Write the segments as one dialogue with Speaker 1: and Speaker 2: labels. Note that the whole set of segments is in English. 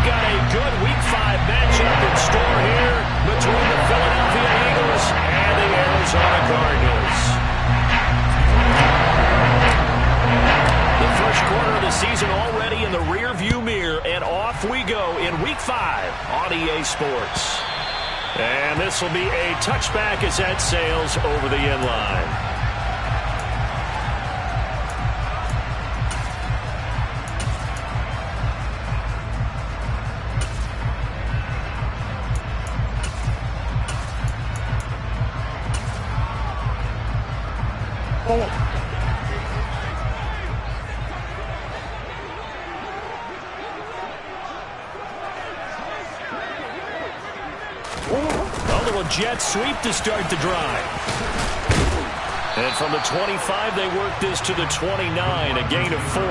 Speaker 1: got a good Week 5 matchup in store here between the Philadelphia Eagles and the Arizona Cardinals. The first quarter of the season already in the rearview mirror, and off we go in Week 5 on EA Sports. And this will be a touchback as that sails over the end line. A little jet sweep to start the drive. And from the 25, they work this to the 29, a gain of 4.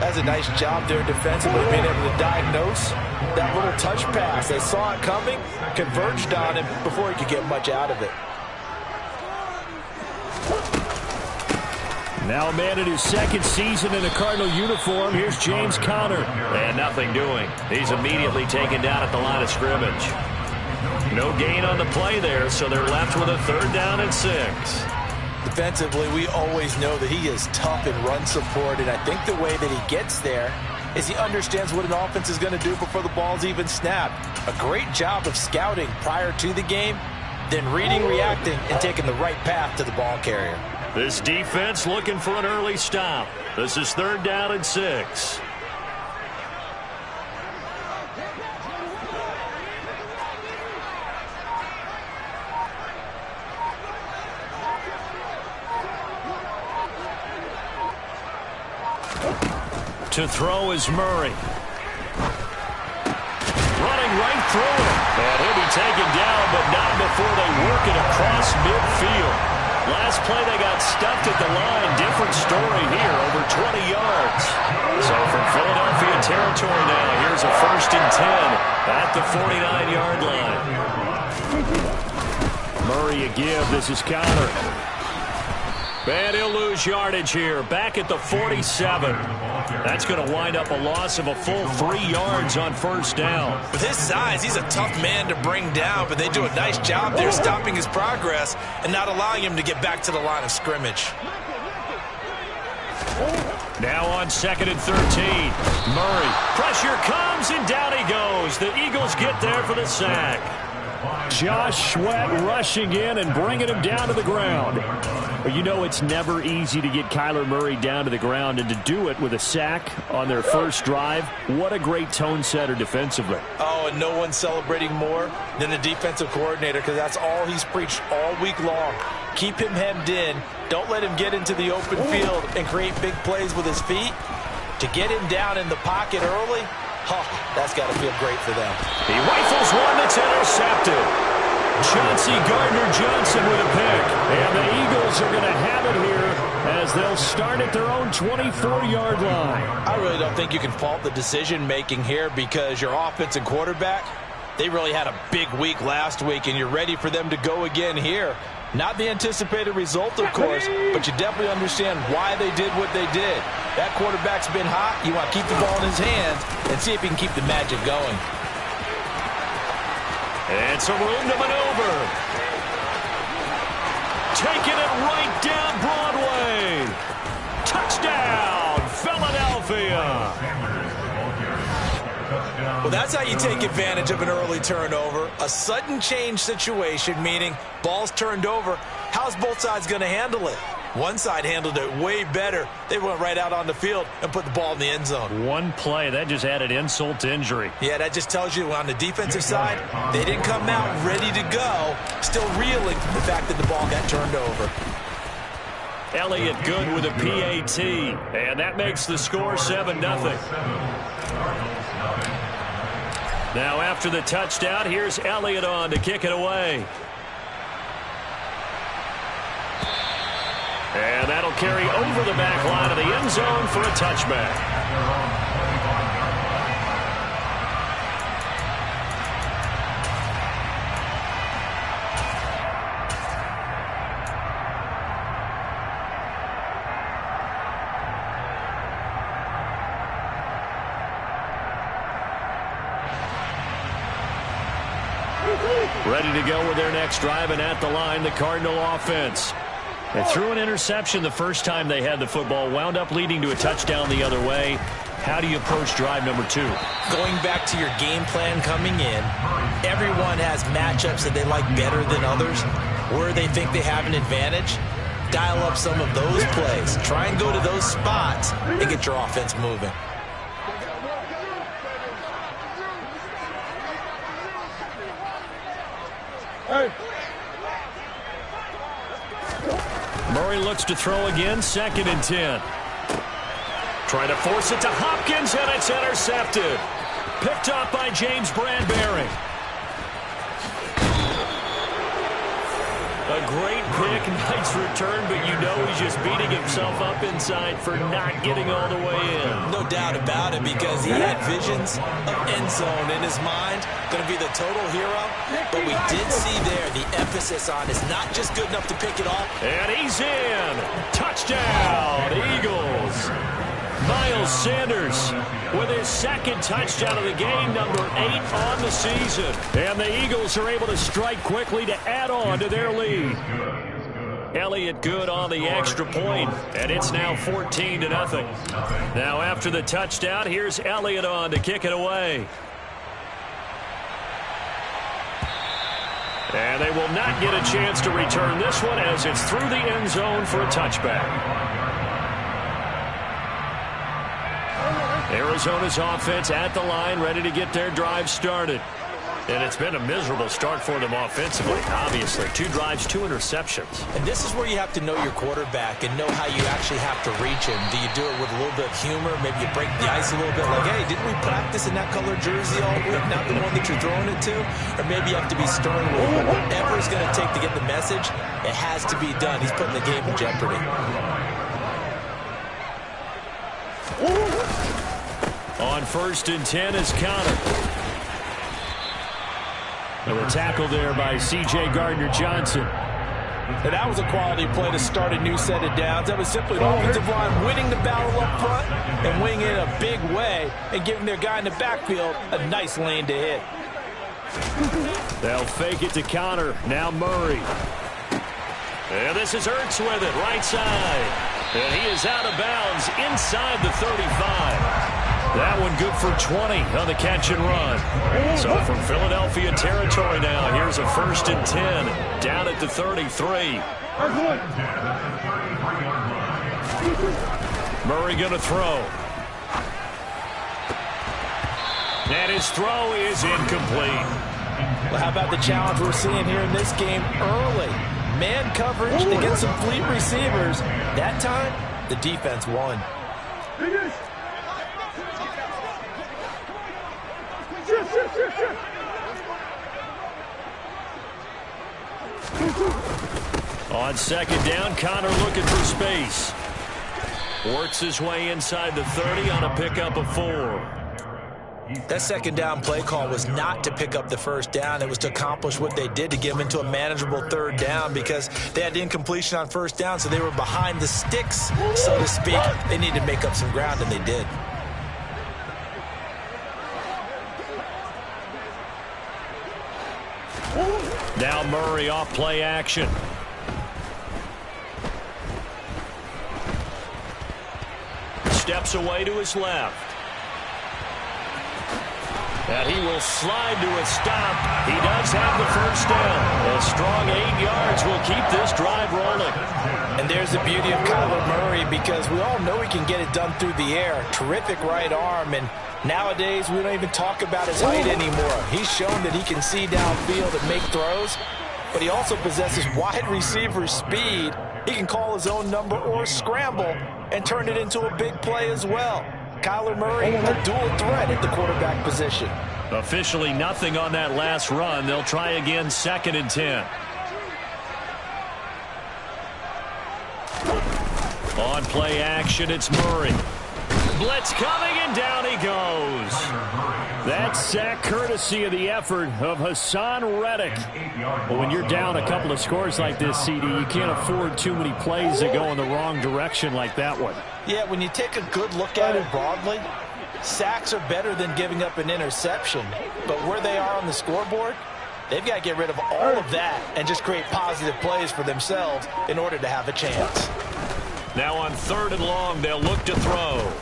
Speaker 2: That's a nice job there defensively, being able to diagnose that little touch pass. They saw it coming, converged on him before he could get much out of it.
Speaker 1: Now a man in his second season in a Cardinal uniform. Here's James Conner. And nothing doing. He's immediately taken down at the line of scrimmage. No gain on the play there, so they're left with a 3rd down and 6.
Speaker 2: Defensively, we always know that he is tough in run support, and I think the way that he gets there is he understands what an offense is going to do before the ball's even snapped. A great job of scouting prior to the game, then reading, reacting, and taking the right path to the ball carrier.
Speaker 1: This defense looking for an early stop. This is 3rd down and 6. To throw is Murray. Running right through him. And he'll be taken down, but not before they work it across midfield. Last play, they got stuffed at the line. Different story here, over 20 yards. So from Philadelphia territory now, here's a 1st and 10 at the 49-yard line. Murray a give. This is Conner. And he'll lose yardage here. Back at the 47. That's going to wind up a loss of a full 3 yards on 1st down.
Speaker 2: With his size, he's a tough man to bring down, but they do a nice job there stopping his progress and not allowing him to get back to the line of scrimmage.
Speaker 1: Now on 2nd and 13. Murray. Pressure comes, and down he goes. The Eagles get there for the sack. Josh Sweat rushing in and bringing him down to the ground. Well, you know it's never easy to get Kyler Murray down to the ground, and to do it with a sack on their first drive, what a great tone setter defensively.
Speaker 2: Oh, and no one's celebrating more than the defensive coordinator, because that's all he's preached all week long. Keep him hemmed in. Don't let him get into the open field and create big plays with his feet. To get him down in the pocket early, that's got to feel great for them.
Speaker 1: He rifles one that's intercepted. Chauncey Gardner-Johnson with a pick. And the Eagles are going to have it here as they'll start at their own 24-yard line.
Speaker 2: I really don't think you can fault the decision-making here, because your offense and quarterback, they really had a big week last week, and you're ready for them to go again here. Not the anticipated result, of course, but you definitely understand why they did what they did. That quarterback's been hot. You want to keep the ball in his hands and see if he can keep the magic going.
Speaker 1: And some room to maneuver. Taking it right down Broadway. Touchdown, Philadelphia.
Speaker 2: Well, that's how you take advantage of an early turnover. A sudden change situation, meaning ball's turned over. How's both sides going to handle it? One side handled it way better. They went right out on the field and put the ball in the end zone.
Speaker 1: One play, that just added insult to injury.
Speaker 2: Yeah, that just tells you on the defensive side, they didn't come out ready to go, still reeling from the fact that the ball got turned over.
Speaker 1: Elliott good with a PAT, and that makes the score 7-0. Now after the touchdown, here's Elliott on to kick it away. And that'll carry over the back line of the end zone for a touchback. Ready to go with their next drive, and at the line, the Cardinal offense. They threw an interception the first time they had the football, wound up leading to a touchdown the other way. How do you approach drive number 2?
Speaker 2: Going back to your game plan coming in, everyone has matchups that they like better than others, where they think they have an advantage. Dial up some of those plays. Try and go to those spots and get your offense moving.
Speaker 1: Murray looks to throw again, 2nd and 10. Trying to force it to Hopkins, and it's intercepted. Picked off by James Bradbury. A great pick, nice return, but you know he's just beating himself up inside for not getting all the way in.
Speaker 2: No doubt about it, because he had visions of end zone in his mind. Going to be the total hero. But we did see there the emphasis on is not just good enough to pick it off.
Speaker 1: And he's in. Touchdown, Eagles. Miles Sanders with his 2nd touchdown of the game, number 8 on the season. And the Eagles are able to strike quickly to add on to their lead. Elliott good on the extra point, and it's now 14-0. Now after the touchdown, here's Elliott on to kick it away. And they will not get a chance to return this one as it's through the end zone for a touchback. Arizona's offense at the line, ready to get their drive started. And it's been a miserable start for them offensively, obviously. 2 drives, 2 interceptions.
Speaker 2: And this is where you have to know your quarterback and know how you actually have to reach him. Do you do it with a little bit of humor? Maybe you break the ice a little bit like, hey, didn't we practice in that color jersey all week, not the one that you're throwing it to? Or maybe you have to be stern with it. Whatever it's going to take to get the message, it has to be done. He's putting the game in jeopardy.
Speaker 1: On 1st and 10 is Connor. And a tackle there by C.J. Gardner-Johnson.
Speaker 2: And that was a quality play to start a new set of downs. That was simply the offensive line winning the battle up front and winning it in a big way and giving their guy in the backfield a nice lane to hit.
Speaker 1: They'll fake it to Connor. Now Murray. And this is Ertz with it, right side. And he is out of bounds inside the 35. That one good for 20 on the catch and run. So from Philadelphia territory now, here's a 1st and 10 down at the 33. Murray going to throw. And his throw is incomplete.
Speaker 2: Well, how about the challenge we're seeing here in this game early? Man coverage to get some fleet receivers. That time, the defense won.
Speaker 1: On 2nd down, Connor looking for space. Works his way inside the 30 on a pickup of 4.
Speaker 2: That 2nd down play call was not to pick up the 1st down. It was to accomplish what they did to get them into a manageable 3rd down because they had the incompletion on 1st down, so they were behind the sticks, so to speak. They needed to make up some ground, and they did.
Speaker 1: Now Murray off play action. Steps away to his left. And he will slide to a stop. He does have the 1st down. A strong 8 yards will keep this drive rolling.
Speaker 2: And there's the beauty of Kyler Murray because we all know he can get it done through the air. Terrific right arm, and nowadays we don't even talk about his height anymore. He's shown that he can see downfield and make throws, but he also possesses wide receiver speed. He can call his own number or scramble and turn it into a big play as well. Kyler Murray, a dual threat at the quarterback position.
Speaker 1: Officially nothing on that last run. They'll try again, 2nd and 10. On play action, it's Murray. Blitz coming, and down he goes. That sack courtesy of the effort of Hassan Reddick. But when you're down a couple of scores like this, CD, you can't afford too many plays that go in the wrong direction like that one.
Speaker 2: Yeah, when you take a good look at it broadly, sacks are better than giving up an interception. But where they are on the scoreboard, They've got to get rid of all of that and just create positive plays for themselves in order to have a chance.
Speaker 1: Now on 3rd and long, they'll look to throw.